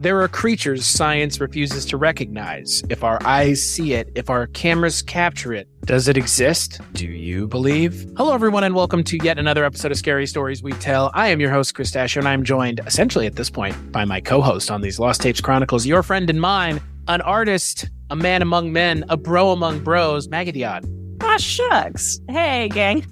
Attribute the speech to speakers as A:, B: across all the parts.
A: There are creatures science refuses to recognize. If our eyes see it, if our cameras capture it, does it exist? Do you believe? Hello, everyone, and welcome to yet another episode of Scary Stories We Tell. I am your host, Chris Dasher, and I'm joined, essentially at this point, by my co-host on these Lost Tapes Chronicles, your friend and mine, an artist, a man among men, a bro among bros, Magadiad.
B: Aw, shucks. Hey, gang.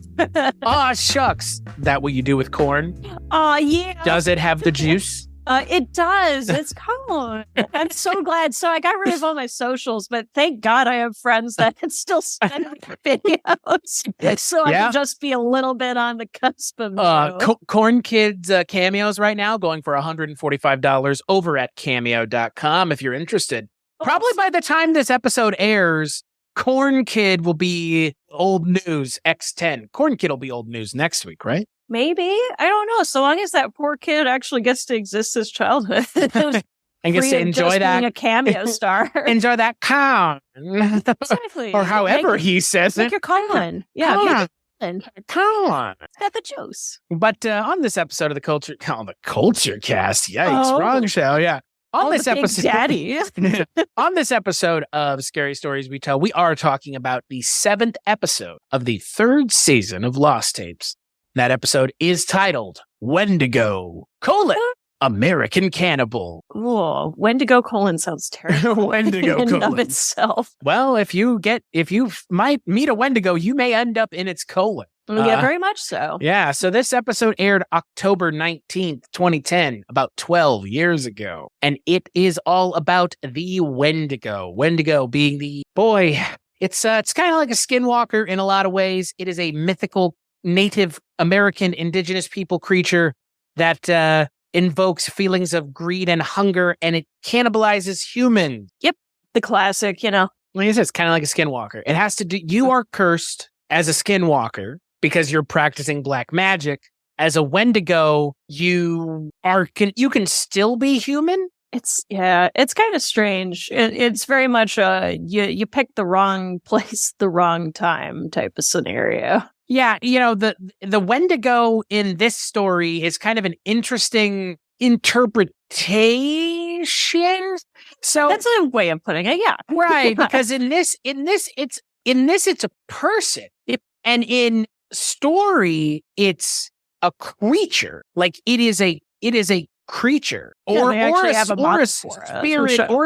A: Aw, shucks. That what you do with corn?
B: Aw, yeah.
A: Does it have the juice?
B: It does. It's cold. I'm so glad. So I got rid of all my socials, but thank God I have friends that can still send me videos. So I can just be a little bit on the cusp of
A: Corn Kids cameos right now going for $145 over at cameo.com if you're interested. Probably by the time this episode airs, Corn Kid will be old news X10. Corn Kid will be old news next week, right?
B: Maybe. I don't know. So long as that poor kid actually gets to exist his childhood.
A: And gets to enjoy that.
B: Being a cameo star.
A: Enjoy that con.
B: Exactly.
A: Or however he says it.
B: Make your colon. Yeah.
A: Colon.
B: It's got the juice.
A: But on this episode of the Culture Cast, yikes, wrong show, yeah. On this episode,
B: Daddy.
A: On this episode of Scary Stories We Tell, we are talking about the 7th episode of the 3rd season of Lost Tapes. That episode is titled Wendigo, American Cannibal.
B: Whoa, Wendigo : sounds terrible.
A: Wendigo
B: in and of itself.
A: Well, if you might meet a Wendigo, you may end up in its colon.
B: Yeah, very much so.
A: Yeah, so this episode aired October 19th, 2010, about 12 years ago. And it is all about the Wendigo. Wendigo being it's kind of like a skinwalker in a lot of ways. It is a mythical Native American indigenous people creature that invokes feelings of greed and hunger, and it cannibalizes humans.
B: Yep, the classic,
A: Like I said, it's kind of like a skinwalker. It has to do, you are cursed as a skinwalker because you're practicing black magic. As a Wendigo, you can still be human.
B: It's kind of strange. It's very much you picked the wrong place, the wrong time type of scenario.
A: Yeah, the Wendigo in this story is kind of an interesting interpretation. So
B: that's a way of putting it, yeah.
A: Right, because in this it's a person. And in story it's a creature. Like it is a creature or a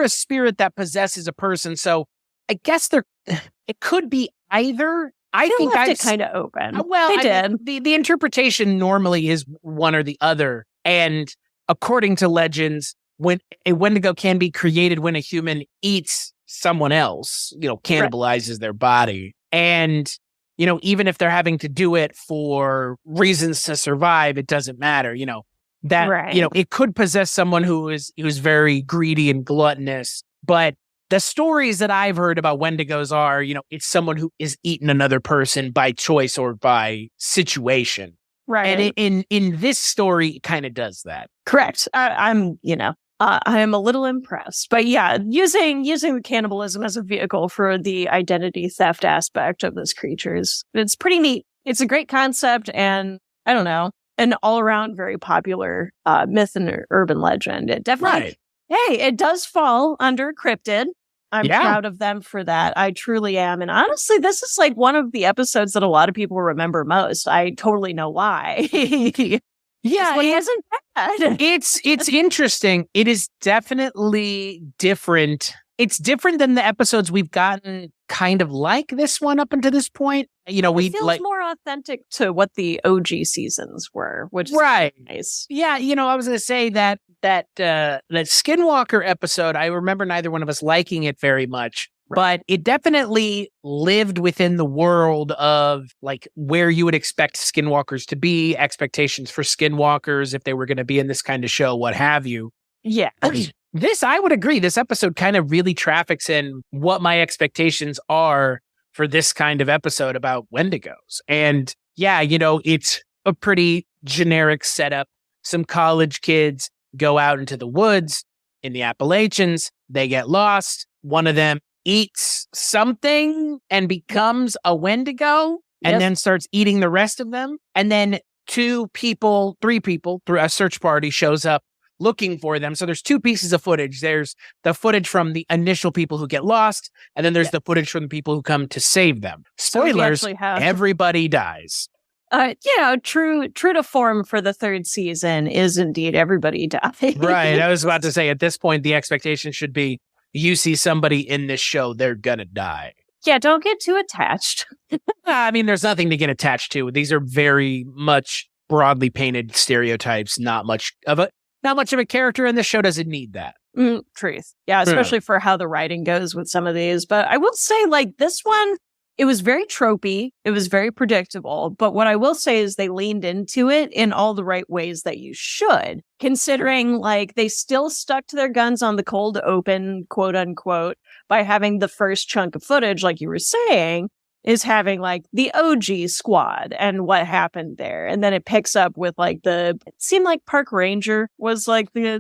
A: spirit that possesses a person. So I guess it could be either. I think
B: left it kind of open.
A: Well,
B: they did.
A: The interpretation normally is one or the other. And according to legends, when a Wendigo can be created when a human eats someone else, cannibalizes their body. And, even if they're having to do it for reasons to survive, it doesn't matter, it could possess someone who is very greedy and gluttonous. But the stories that I've heard about Wendigos are, it's someone who is eating another person by choice or by situation.
B: Right.
A: And in this story, it kind of does that.
B: Correct. I'm a little impressed. But yeah, using the cannibalism as a vehicle for the identity theft aspect of this creature it's pretty neat. It's a great concept, and I don't know, an all-around very popular myth and urban legend. It definitely, it does fall under cryptid. I'm proud of them for that. I truly am. And honestly, this is like one of the episodes that a lot of people remember most. I totally know why.
A: Yeah,
B: it isn't bad.
A: It's interesting. It is definitely different. It's different than the episodes we've gotten kind of like this one up until this point.
B: It feels more authentic to what the OG seasons were, which is nice.
A: Yeah, I was going to say that Skinwalker episode, I remember neither one of us liking it very much. But it definitely lived within the world of like where you would expect skinwalkers to be, expectations for skinwalkers if they were going to be in this kind of show, what have you.
B: Yeah.
A: I would agree. This episode kind of really traffics in what my expectations are for this kind of episode about Wendigos. And it's a pretty generic setup. Some college kids go out into the woods in the Appalachians. They get lost. One of them eats something and becomes a Wendigo and then starts eating the rest of them. And then 3 people through a search party shows up looking for them. So there's two pieces of footage. There's the footage from the initial people who get lost, and then there's the footage from the people who come to save them. Spoilers, everybody dies.
B: True to form for the third season is indeed everybody dies.
A: Right. I was about to say, at this point, the expectation should be you see somebody in this show, they're gonna die.
B: Yeah, don't get too attached.
A: I mean, there's nothing to get attached to. These are very much broadly painted stereotypes. Not much of a character, and the show doesn't need that.
B: Truth. Yeah, especially for how the writing goes with some of these. But I will say, like, this one, it was very tropey. It was very predictable. But what I will say is they leaned into it in all the right ways that you should, considering, like, they still stuck to their guns on the cold open, quote unquote, by having the first chunk of footage, like you were saying, is having, like, the OG squad and what happened there. And then it picks up with, like, it seemed like Park Ranger was, like, the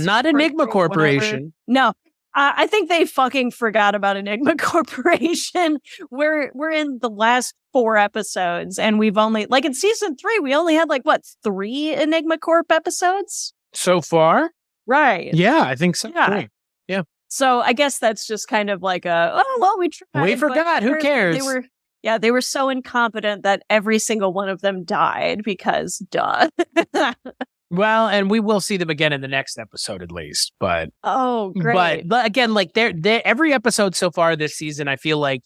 A: not Enigma Corporation.
B: No. I think they fucking forgot about Enigma Corporation. We're in the last 4 episodes, and we've only, like, in season 3, we only had, like, 3 Enigma Corp episodes?
A: So far?
B: Right.
A: Yeah, I think so.
B: Yeah.
A: Yeah.
B: So I guess that's just kind of like we tried.
A: We forgot. Who cares?
B: They were so incompetent that every single one of them died because duh.
A: Well, and we will see them again in the next episode at least, but
B: oh, great.
A: But again, like they're every episode so far this season, I feel like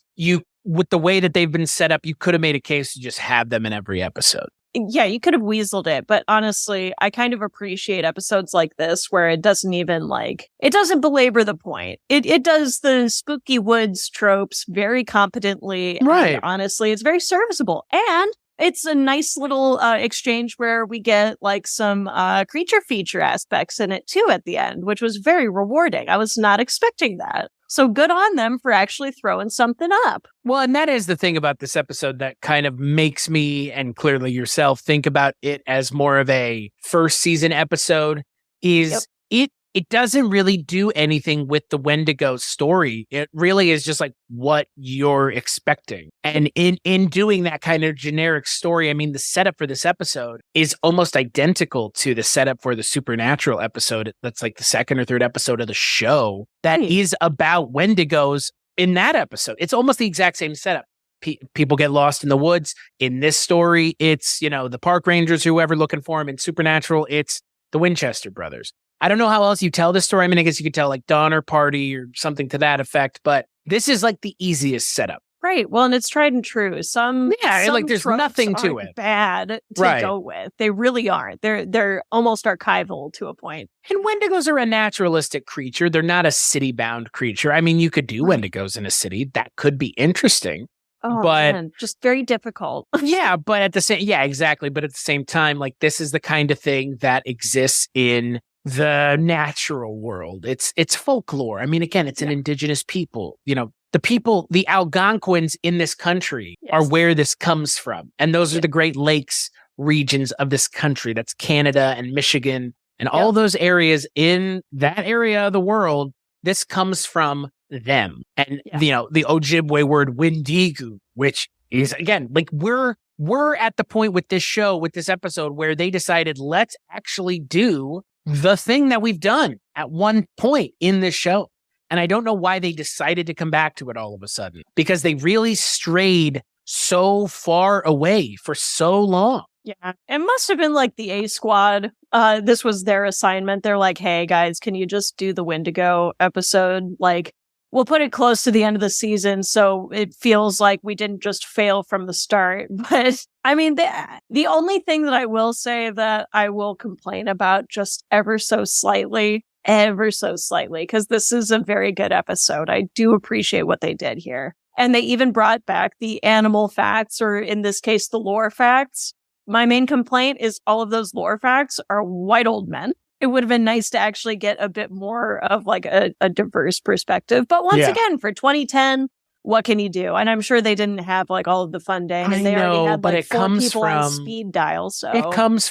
A: with the way that they've been set up, you could have made a case to just have them in every episode.
B: Yeah, you could have weaseled it, but honestly, I kind of appreciate episodes like this where it doesn't even it doesn't belabor the point. It does the spooky woods tropes very competently.
A: Right.
B: And honestly, it's very serviceable. And it's a nice little exchange where we get like some creature feature aspects in it too at the end, which was very rewarding. I was not expecting that. So good on them for actually throwing something up.
A: Well, and that is the thing about this episode that kind of makes me, and clearly yourself, think about it as more of a first season episode is it doesn't really do anything with the Wendigo story. It really is just like what you're expecting. And in doing that kind of generic story, I mean, the setup for this episode is almost identical to the setup for the Supernatural episode. That's like the second or third episode of the show that is about Wendigos in that episode. It's almost the exact same setup. People get lost in the woods. In this story, it's, the park rangers, whoever looking for them. In Supernatural, it's the Winchester brothers. I don't know how else you tell this story. I mean, I guess you could tell like Donner Party or something to that effect, but this is like the easiest setup.
B: Right. Well, and it's tried and true. Some
A: there's nothing to it.
B: Bad to go with. They really aren't. They're almost archival to a point.
A: And Wendigos are a naturalistic creature. They're not a city-bound creature. I mean, you could do Wendigos in a city. That could be interesting.
B: Oh,
A: but
B: man, just very difficult.
A: But at the same, exactly. But at the same time, like this is the kind of thing that exists in the natural world. It's folklore. I mean, again, it's an indigenous people. The Algonquins in this country are where this comes from. And those are the Great Lakes regions of this country. That's Canada and Michigan and all those areas in that area of the world. This comes from them. And, the Ojibwe word Wendigo, which is, again, like we're at the point with this show, with this episode, where they decided, let's actually do the thing that we've done at one point in this show. And I don't know why they decided to come back to it all of a sudden, because they really strayed so far away for so long.
B: Yeah, it must have been like the A Squad. This was their assignment. They're like, hey, guys, can you just do the Wendigo episode? Like, we'll put it close to the end of the season so it feels like we didn't just fail from the start. But I mean, the only thing that I will say that I will complain about just ever so slightly, because this is a very good episode. I do appreciate what they did here. And they even brought back the animal facts, or in this case, the lore facts. My main complaint is all of those lore facts are white old men. It would have been nice to actually get a bit more of like a diverse perspective. But once again, for 2010, what can you do? And I'm sure they didn't have like all of the funding, and they already had like 4 people on speed dial. So
A: it comes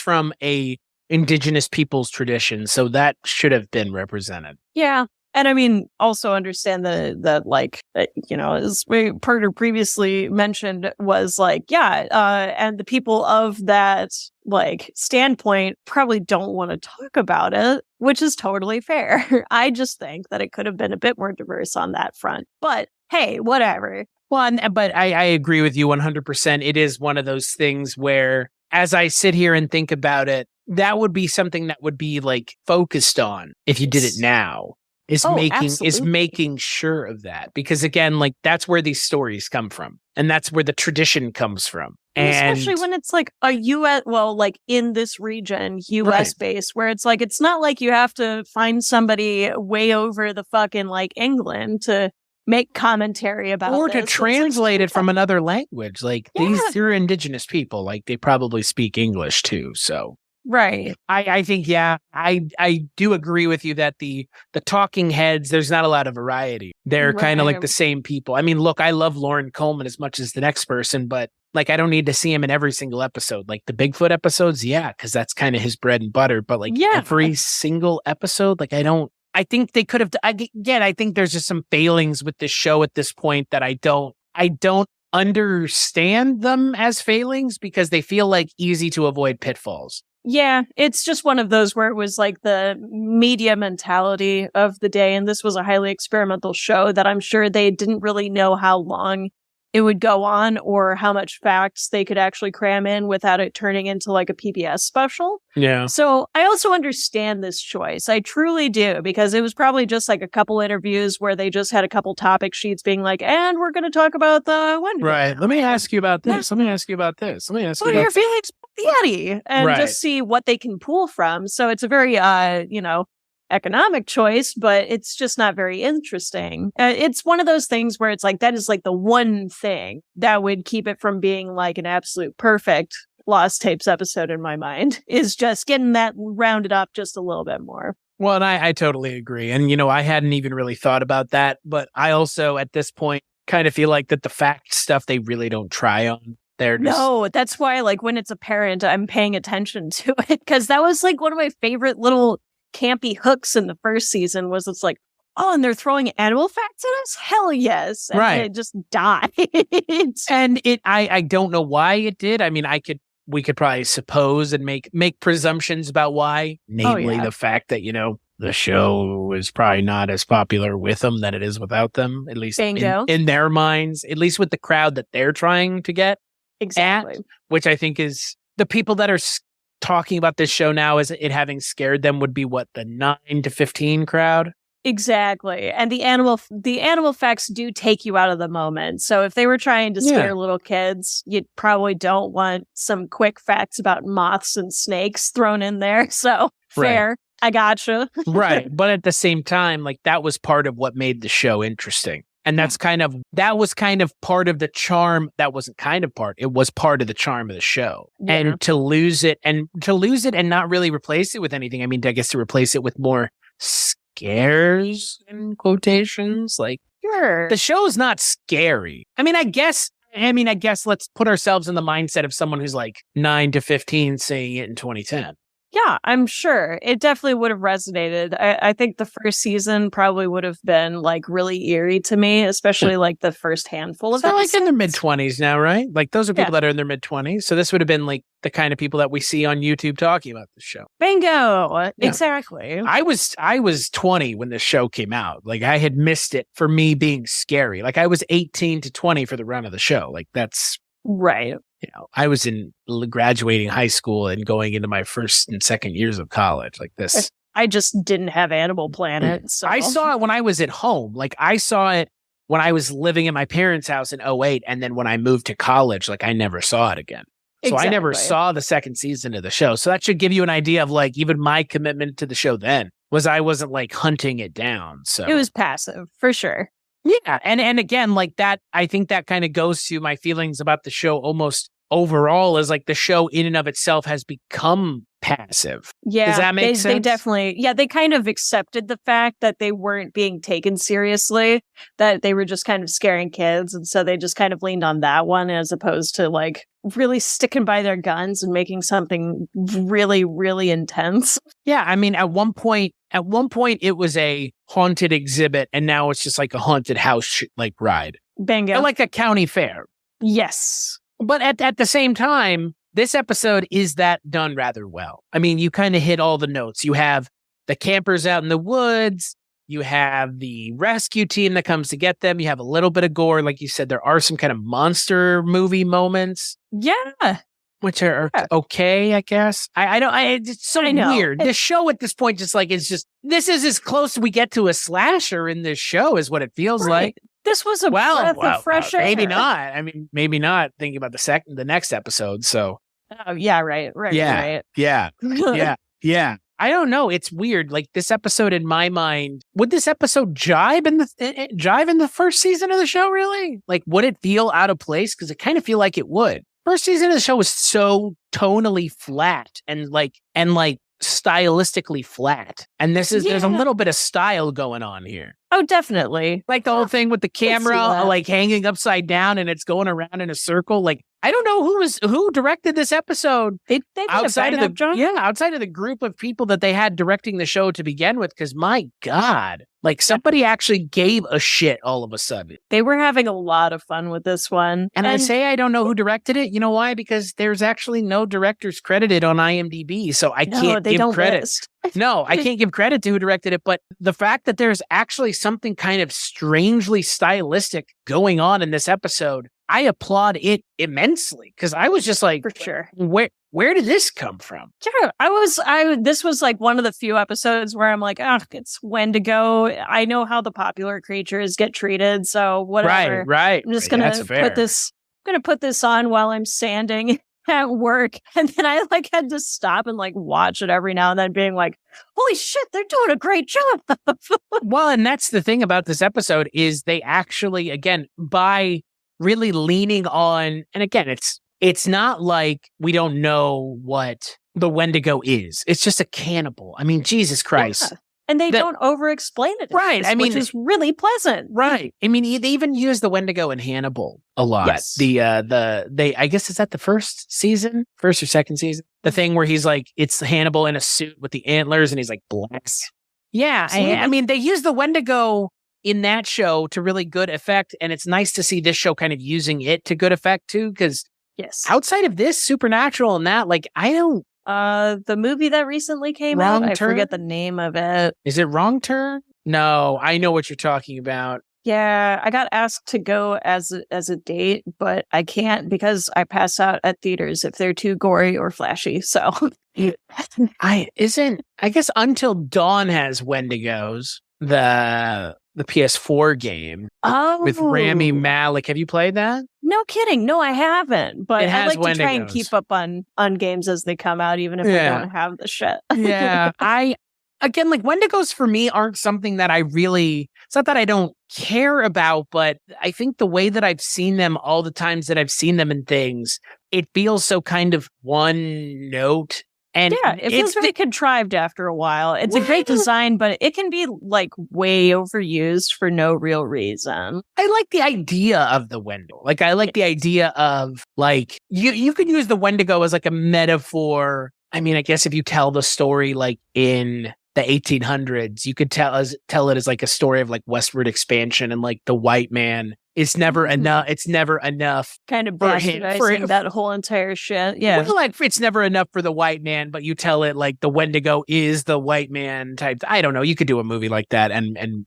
A: from a indigenous people's tradition. So that should have been represented.
B: Yeah. And I mean, also understand that like, as Porter previously mentioned, was like, and the people of that like standpoint probably don't want to talk about it, which is totally fair. I just think that it could have been a bit more diverse on that front. But hey, whatever.
A: Well, but I agree with you 100%. It is one of those things where, as I sit here and think about it, that would be something that would be like focused on if you did it now. Is making sure of that, because again, like that's where these stories come from, and that's where the tradition comes from, and
B: especially when it's like a U.S. well, like in this region, U.S. base, where it's like it's not like you have to find somebody way over the fucking like England to make commentary about
A: or
B: this.
A: to translate it from another language. Like they're indigenous people, like they probably speak English too, so.
B: Right.
A: I think, I do agree with you that the talking heads, there's not a lot of variety. They're kind of like the same people. I mean, look, I love Lauren Coleman as much as the next person, but like, I don't need to see him in every single episode. Like the Bigfoot episodes, because that's kind of his bread and butter. But like every single episode, like I think they could have, I think there's just some failings with this show at this point that I don't understand them as failings because they feel like easy to avoid pitfalls.
B: Yeah, it's just one of those where it was like the media mentality of the day. And this was a highly experimental show that I'm sure they didn't really know how long it would go on or how much facts they could actually cram in without it turning into like a PBS special.
A: Yeah.
B: So I also understand this choice. I truly do, because it was probably just like a couple interviews where they just had a couple topic sheets being like, and we're going to talk about the Wendigo.
A: Right. Let me ask you about this. Let me ask you about this. Let me ask you about
B: your feelings about the Yeti, and just see what they can pull from. So it's a very, economic choice, but it's just not very interesting. It's one of those things where it's like, that is like the one thing that would keep it from being like an absolute perfect Lost Tapes episode in my mind, is just getting that rounded up just a little bit more.
A: Well, and I totally agree. And, I hadn't even really thought about that, but I also at this point kind of feel like that the fact stuff, they really don't try on.
B: No, that's why like when it's apparent, I'm paying attention to it, because that was like one of my favorite little campy hooks in the first season was it's like, oh, and they're throwing animal facts at us? Hell yes. And it just died.
A: And I don't know why it did. I mean, we could probably suppose and make presumptions about why, namely the fact that, the show is probably not as popular with them than it is without them, at least in their minds, at least with the crowd that they're trying to get.
B: Exactly.
A: Which I think is the people that are talking about this show now as it having scared them would be what, the 9 to 15 crowd?
B: Exactly. And the animal facts do take you out of the moment. So if they were trying to scare little kids, you probably don't want some quick facts about moths and snakes thrown in there. So fair. I gotcha.
A: Right. But at the same time, like that was part of what made the show interesting. And that was kind of part of the charm. That wasn't kind of part. It was part of the charm of the show. Yeah. And to lose it and not really replace it with anything. I mean, I guess to replace it with more scares in quotations. Like,
B: sure,
A: the show is not scary. I mean, I guess let's put ourselves in the mindset of someone who's like 9 to 15 seeing it in 2010.
B: Yeah, I'm sure it definitely would have resonated. I think the first season probably would have been like really eerie to me, especially like the first handful of
A: episodes. Like in their mid-20s now, right? Like those are people that are in their mid-20s. So this would have been like the kind of people that we see on YouTube talking about the show.
B: Bingo. Yeah. Exactly.
A: I was 20 when this show came out. Like I had missed it for me being scary. Like I was 18 to 20 for the run of the show. Like that's
B: right.
A: I was in graduating high school and going into my first and second years of college like this.
B: I just didn't have Animal Planet. So.
A: I saw it when I was at home. Like I saw it when I was living in my parents' house in 2008. And then when I moved to college, like I never saw it again. So I never saw the second season of the show. So that should give you an idea of like even my commitment to the show then was I wasn't like hunting it down. So
B: it was passive for sure.
A: Yeah. And again, like that, I think that kind of goes to my feelings about the show almost overall is like the show in and of itself has become passive.
B: Yeah.
A: Does that make sense?
B: They definitely, they kind of accepted the fact that they weren't being taken seriously, that they were just kind of scaring kids. And so they just kind of leaned on that one as opposed to like really sticking by their guns and making something really, really intense.
A: Yeah. I mean, at one point, it was a haunted exhibit, and now it's just like a haunted house like ride.
B: Bingo.
A: Or like a county fair.
B: Yes.
A: But at the same time, this episode is that done rather well. I mean, you kind of hit all the notes. You have the campers out in the woods. You have the rescue team that comes to get them. You have a little bit of gore. Like you said, there are some kind of monster movie moments.
B: Yeah.
A: Which are okay, I guess. It's so weird. The show at this point this is as close as we get to a slasher in this show is what it feels like.
B: This was a breath of fresh air.
A: Maybe not. I mean, maybe not thinking about the next episode. So.
B: Oh, yeah, right.
A: Yeah. I don't know. It's weird. Like this episode in my mind, would this episode jive in the first season of the show, really? Like, would it feel out of place? Because I kind of feel like it would. First season of the show was so tonally flat and stylistically flat. And there's a little bit of style going on here.
B: Oh, definitely.
A: Like the whole thing with the camera like hanging upside down and it's going around in a circle. Like, I don't know who directed this episode.
B: They did outside of
A: the group of people that they had directing the show to begin with. Because my God, like somebody actually gave a shit all of a sudden.
B: They were having a lot of fun with this one.
A: And I say I don't know who directed it. You know why? Because there's actually no directors credited on IMDb, so I can't give credit. No, I can't give credit to who directed it. But the fact that there's actually something kind of strangely stylistic going on in this episode, I applaud it immensely because I was just like,
B: for sure,
A: where did this come from?
B: Yeah, this was like one of the few episodes where I'm like, oh, it's Wendigo. I know how the popular creatures get treated, so whatever.
A: Right.
B: I'm just gonna put this on while I'm sanding at work, and then I like had to stop and like watch it every now and then, being like, holy shit, they're doing a great job.
A: Well, and that's the thing about this episode is they actually, again, by really leaning on, and again, it's not like we don't know what the Wendigo is. It's just a cannibal. I mean, Jesus Christ. Yeah.
B: And they don't over-explain it.
A: Right.
B: Which is really pleasant.
A: Right. I mean, they even use the Wendigo in Hannibal a lot.
B: Yes.
A: I guess, is that the first or second season? The thing where he's like, it's Hannibal in a suit with the antlers and he's like black. Yeah. I mean, they use the Wendigo in that show to really good effect. And it's nice to see this show kind of using it to good effect too. Because outside of this, Supernatural and that, like, I don't.
B: The movie that recently came out, I forget the name of it.
A: Is it Wrong Turn? No, I know what you're talking about.
B: Yeah, I got asked to go as a date, but I can't because I pass out at theaters if they're too gory or flashy. So
A: I guess Until Dawn has Wendigos, the PS4 game with Rami Malek. Have you played that?
B: No kidding. No, I haven't. But I like to try and keep up on games as they come out, even if I don't have the shit.
A: Yeah. Again, like Wendigos for me aren't something that I really, it's not that I don't care about, but I think the way that I've seen them all the times that I've seen them in things, it feels so kind of one note. And
B: yeah, it feels very contrived after a while. It's a great design, but it can be like way overused for no real reason.
A: I like the idea of the Wendigo. Like I like the idea of like you could use the Wendigo as like a metaphor. I mean, I guess if you tell the story like in the 1800s, you could tell it as like a story of like westward expansion and like the white man. It's never enough. It's never enough.
B: Kind of bastardizing that whole entire shit. Yeah.
A: Well, like it's never enough for the white man, but you tell it like the Wendigo is the white man type. I don't know. You could do a movie like that and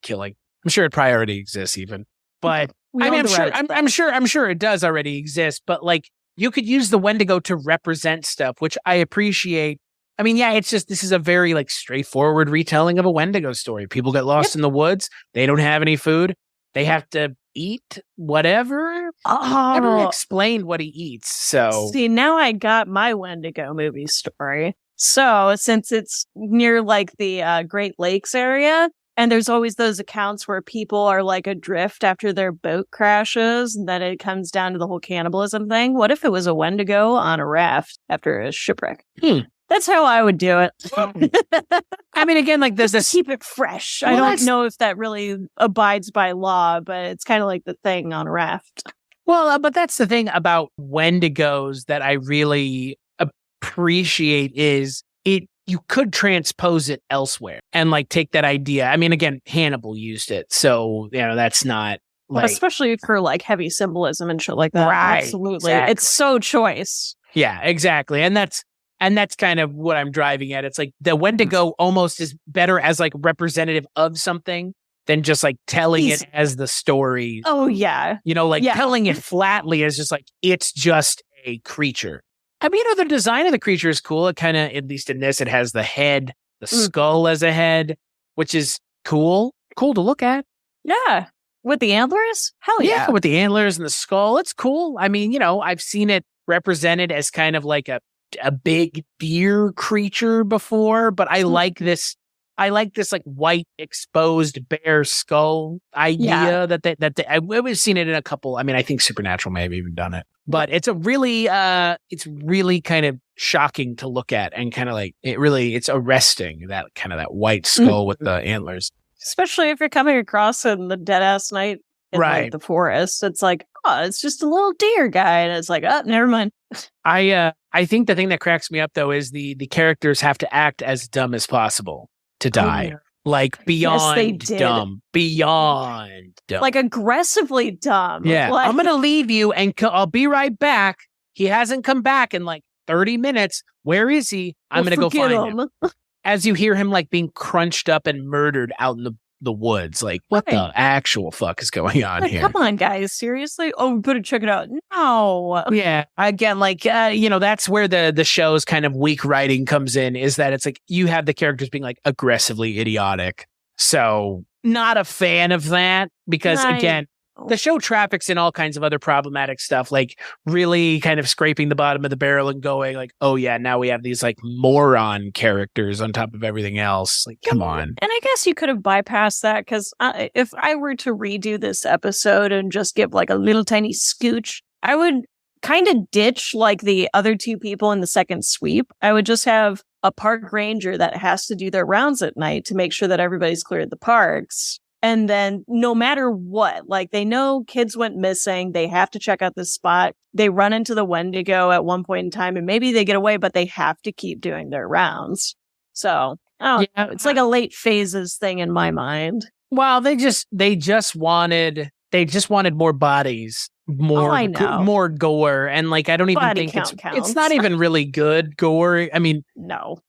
A: killing. I'm sure it probably already exists even. But I mean, I'm sure it does already exist, but like you could use the Wendigo to represent stuff, which I appreciate. I mean, yeah, it's just, this is a very like straightforward retelling of a Wendigo story. People get lost in the woods. They don't have any food. They have to eat whatever. Never explained what he eats. So
B: see, now I got my Wendigo movie story. So since it's near like the Great Lakes area, and there's always those accounts where people are like adrift after their boat crashes, and then it comes down to the whole cannibalism thing. What if it was a Wendigo on a raft after a shipwreck? That's how I would do it.
A: I mean, again, like there's this.
B: Keep it fresh.
A: Well,
B: I don't know if that really abides by law, but it's kind of like the thing on a raft.
A: Well, but that's the thing about Wendigos that I really appreciate is you could transpose it elsewhere and like take that idea. I mean, again, Hannibal used it. So, that's not like.
B: Especially for like heavy symbolism and shit like that.
A: Right.
B: Absolutely.
A: Exactly.
B: It's so choice.
A: Yeah, exactly. And that's kind of what I'm driving at. It's like the Wendigo almost is better as like representative of something than just like telling it as the story.
B: Oh, yeah.
A: Telling it flatly is just like, it's just a creature. I mean, the design of the creature is cool. It kind of, at least in this, it has the head, the skull as a head, which is cool. Cool to look at.
B: Yeah. With the antlers? Hell yeah.
A: Yeah, with the antlers and the skull. It's cool. I mean, I've seen it represented as kind of like a big deer creature before, but I like this. I like this like white exposed bear skull idea that I've seen it in a couple. I mean, I think Supernatural may have even done it, but it's really kind of shocking to look at and kind of like it's arresting that kind of that white skull with the antlers.
B: Especially if you're coming across it in the dead ass night in like, the forest. It's like, oh, it's just a little deer guy. And it's like, oh, never mind.
A: I think the thing that cracks me up though is the characters have to act as dumb as possible to die. Oh, yeah. Like beyond dumb. Beyond dumb.
B: Like aggressively dumb.
A: Yeah.
B: Like,
A: I'm going to leave you and I'll be right back. He hasn't come back in like 30 minutes. Where is he? I'm going to go find him. As you hear him like being crunched up and murdered out in the woods. Like, what the actual fuck is going on here?
B: Come on, guys. Seriously? Oh, we better check it out. No.
A: Yeah. Again, like, that's where the show's kind of weak writing comes in, is that it's like you have the characters being like aggressively idiotic. So not a fan of that because, again, the show traffics in all kinds of other problematic stuff, like really kind of scraping the bottom of the barrel and going like, oh yeah, now we have these like moron characters on top of everything else. Like, come on.
B: And I guess you could have bypassed that because if I were to redo this episode and just give like a little tiny scooch, I would kind of ditch like the other two people in the second sweep. I would just have a park ranger that has to do their rounds at night to make sure that everybody's cleared the parks. And then no matter what, like they know kids went missing, they have to check out this spot. They run into the Wendigo at one point in time and maybe they get away, but they have to keep doing their rounds. So, it's like a late phases thing in my mind.
A: Well, they just wanted more bodies, more gore. And like, I don't even think it's not even really good gore. I mean,
B: no,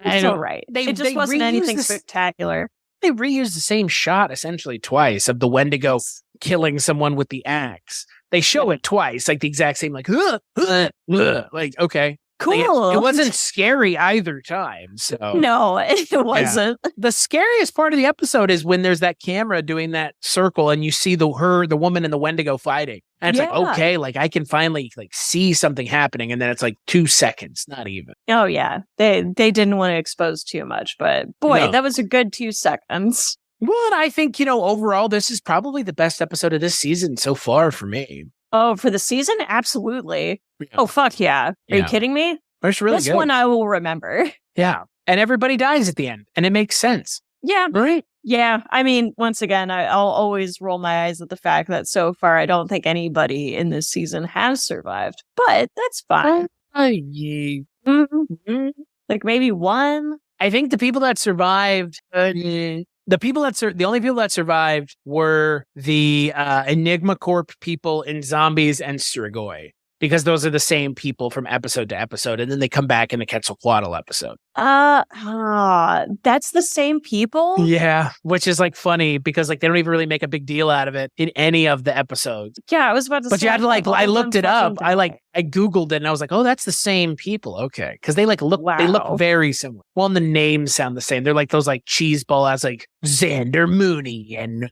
B: it's all right. It just wasn't anything spectacular.
A: They reused the same shot essentially twice of the Wendigo killing someone with the axe. They show it twice, like the exact same, like, like, okay.
B: Cool.
A: Like, it wasn't scary either time. So
B: no, it wasn't.
A: Yeah. The scariest part of the episode is when there's that camera doing that circle and you see the woman and the Wendigo fighting. And it's like, okay, like I can finally like see something happening. And then it's like 2 seconds, not even.
B: Oh yeah. They didn't want to expose too much, but boy, that was a good 2 seconds.
A: Well, I think, overall, this is probably the best episode of this season so far for me.
B: Oh, for the season? Absolutely. Yeah. Oh, fuck yeah. Are you kidding me?
A: It's really
B: this
A: good.
B: One I will remember.
A: Yeah. And everybody dies at the end. And it makes sense.
B: Yeah.
A: Right?
B: Yeah. I mean, once again, I'll always roll my eyes at the fact that so far I don't think anybody in this season has survived. But that's fine.
A: Mm-hmm.
B: Like maybe one?
A: I think the people that survived... the only people that survived were the Enigma Corp people in Zombies and Strigoi, because those are the same people from episode to episode, and then they come back in the Quetzalcoatl episode.
B: That's the same people?
A: Yeah, which is like funny because like they don't even really make a big deal out of it in any of the episodes.
B: Yeah, I was about to say.
A: But you had to like, I looked it up. I Googled it and I was like, oh, that's the same people. Okay. Because they like look, they look very similar. Well, and the names sound the same. They're like those like cheese ball as like Xander Mooney and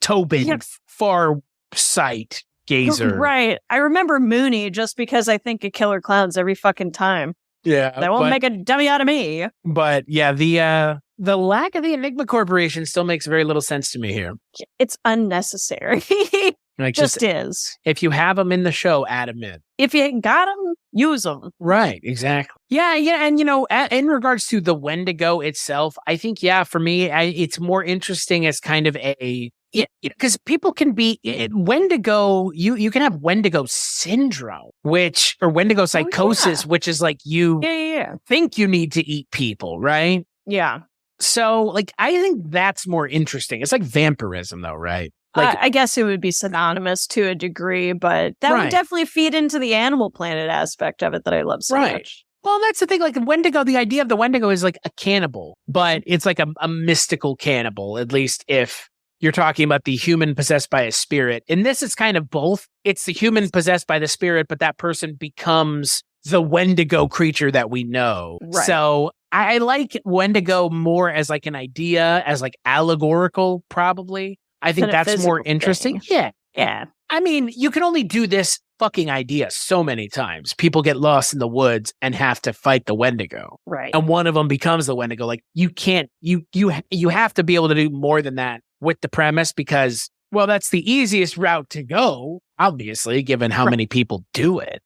A: Tobin Farsight Gazer.
B: Right. I remember Mooney just because I think of Killer Clowns every fucking time.
A: Yeah.
B: That won't make a dummy out of me.
A: But yeah, the lack of the Enigma Corporation still makes very little sense to me here.
B: It's unnecessary.
A: Like
B: just is.
A: If you have them in the show, add them in.
B: If you got them, use them.
A: Right, exactly. Yeah, and in regards to the Wendigo itself, I think, for me, it's more interesting as kind of because people can be Wendigo. You can have Wendigo syndrome, or Wendigo psychosis, which is like you think you need to eat people, right?
B: Yeah.
A: So, like, I think that's more interesting. It's like vampirism, though, right? Like,
B: I guess it would be synonymous to a degree, but that would definitely feed into the Animal Planet aspect of it that I love so much.
A: Well, that's the thing. Like Wendigo, the idea of the Wendigo is like a cannibal, but it's like a mystical cannibal, at least if you're talking about the human possessed by a spirit. In this, it's kind of both. It's the human possessed by the spirit, but that person becomes the Wendigo creature that we know. Right. So I like Wendigo more as like an idea, as like allegorical, probably. I think that's more interesting.
B: Thing. Yeah.
A: I mean, you can only do this fucking idea so many times. People get lost in the woods and have to fight the Wendigo.
B: Right.
A: And one of them becomes the Wendigo. Like you can't, you have to be able to do more than that with the premise because, well, that's the easiest route to go, obviously, given how many people do it.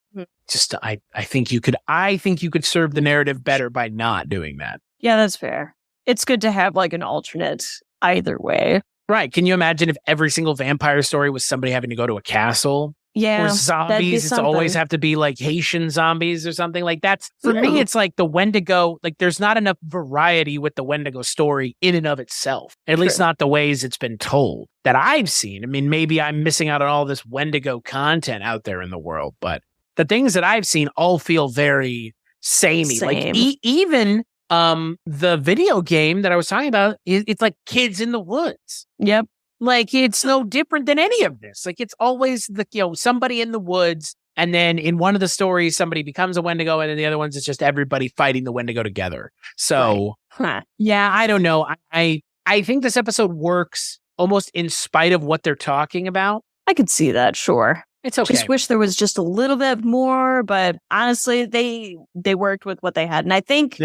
A: Just, I think you could serve the narrative better by not doing that.
B: Yeah, that's fair. It's good to have like an alternate either way.
A: Right. Can you imagine if every single vampire story was somebody having to go to a castle?
B: Yeah.
A: Or zombies. It's always have to be like Haitian zombies or something like that. For me, it's like the Wendigo, like there's not enough variety with the Wendigo story in and of itself. At least not the ways it's been told that I've seen. I mean, maybe I'm missing out on all this Wendigo content out there in the world, but the things that I've seen all feel very samey. Like even the video game that I was talking about, it's like kids in the woods.
B: Yep.
A: Like it's no different than any of this. Like it's always somebody in the woods, and then in one of the stories somebody becomes a Wendigo, and in the other ones it's just everybody fighting the Wendigo together. So yeah, I don't know. I think this episode works almost in spite of what they're talking about.
B: I could see that, sure.
A: It's okay.
B: Just wish there was just a little bit more, but honestly, they worked with what they had. And I think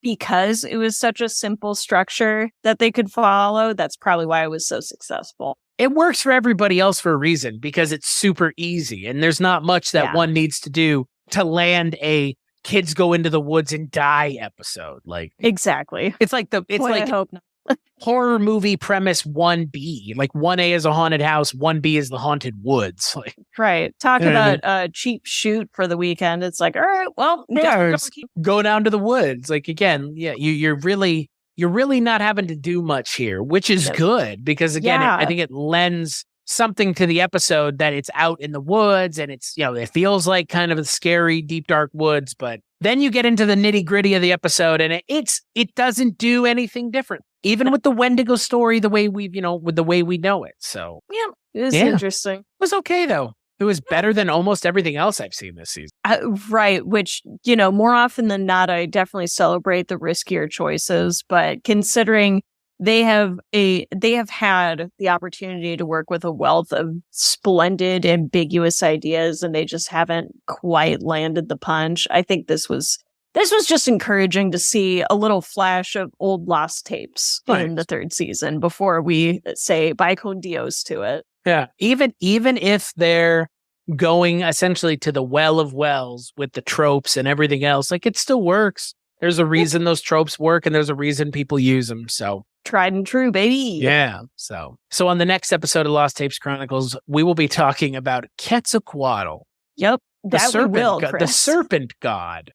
B: because it was such a simple structure that they could follow, that's probably why it was so successful.
A: It works for everybody else for a reason, because it's super easy and there's not much that one needs to do to land a kids go into the woods and die episode. Like
B: exactly.
A: It's like I hope not. Horror movie premise 1B. Like 1A is a haunted house, 1B is the haunted woods. Like,
B: right. Talk about a cheap shoot for the weekend. It's like, all right, well,
A: go down to the woods. Like again, you're really not having to do much here, which is good because again, I think it lends something to the episode that it's out in the woods and it's, it feels like kind of a scary, deep, dark woods, but then you get into the nitty gritty of the episode and it doesn't do anything different. Even with the Wendigo story, the way with the way we know it. So
B: it was interesting.
A: It was okay though. It was better than almost everything else I've seen this season.
B: Right. Which, more often than not, I definitely celebrate the riskier choices. But considering they have had the opportunity to work with a wealth of splendid, ambiguous ideas, and they just haven't quite landed the punch. I think this was just encouraging to see a little flash of old lost tapes in the third season before we say bye con Dios to it.
A: Yeah. Even if they're going essentially to the well of wells with the tropes and everything else, like it still works. There's a reason those tropes work and there's a reason people use them. So
B: tried and true, baby.
A: Yeah. So on the next episode of Lost Tapes Chronicles, we will be talking about Quetzalcoatl.
B: Yep.
A: The serpent god,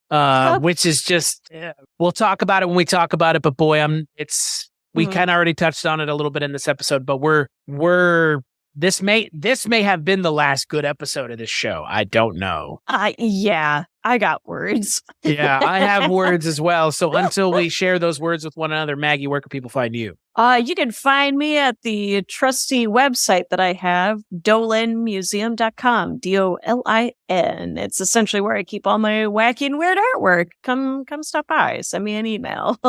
A: which is just, we'll talk about it when we talk about it, but boy, we kind of already touched on it a little bit in this episode, but this may have been the last good episode of this show. I don't know.
B: Yeah, I got words.
A: Yeah, I have words as well. So until we share those words with one another, Maggie, where can people find you?
B: You can find me at the trusty website that I have, dolinmuseum.com, DOLIN. It's essentially where I keep all my wacky and weird artwork. Come stop by. Send me an email.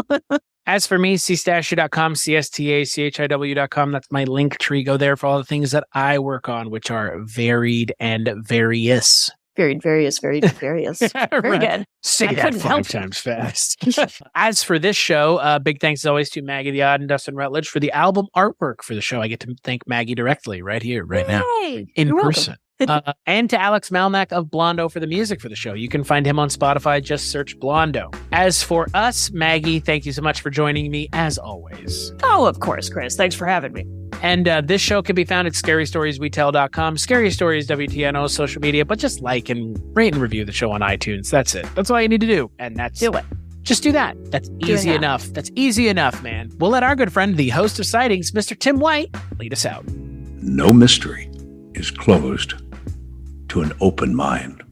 A: As for me, cstachiw.com, cstachiw.com. That's my link tree. Go there for all the things that I work on, which are varied and various.
B: Varied, various, varied, various. Very good.
A: Say
B: I
A: that
B: couldn't
A: 5
B: help
A: times fast. As for this show, big thanks as always to Maggie the Odd and Dustin Rutledge for the album artwork for the show. I get to thank Maggie directly right here, right now, in
B: You're
A: person. And to Alex Malnack of Blondo for the music for the show. You can find him on Spotify. Just search Blondo. As for us, Maggie, thank you so much for joining me as always.
B: Oh, of course, Chris. Thanks for having me.
A: And this show can be found at scarystorieswetell.com, Scary Stories WTNO social media, but just like and rate and review the show on iTunes. That's it. That's all you need to do. And that's
B: do it.
A: Just do that. That's easy enough. That's easy enough, man. We'll let our good friend, the host of Sightings, Mr. Tim White, lead us out.
C: No mystery is closed to an open mind.